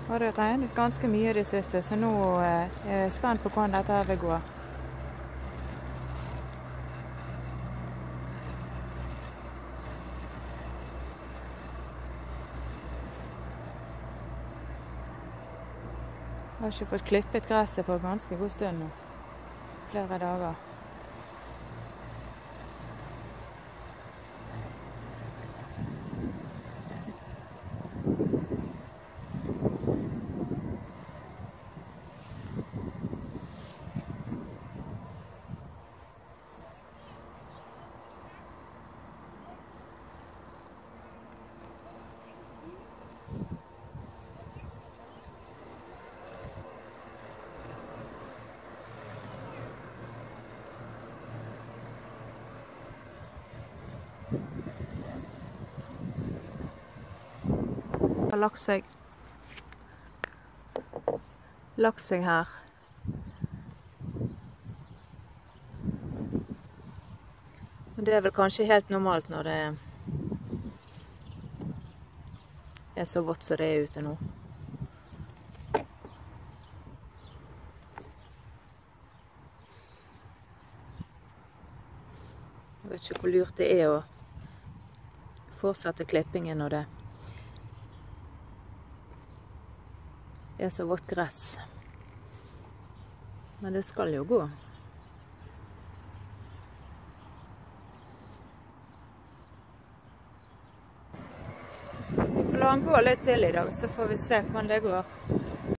Har det regnet ganske mye i det siste, så nå er jeg spent på hvordan dette her vil gå. Jeg har ikke fått klippet gresset på ganske god stund nå. Flere dager. Har lagt seg her. Men det er vel kanskje helt normalt når det er så vått som det er ute nå. Jeg vet ikke hvor lurt det er å fortsette klippingen når det er så vått gress. Men det skal jo gå. Vi får la den gå litt til i dag, så får vi se hvordan det går.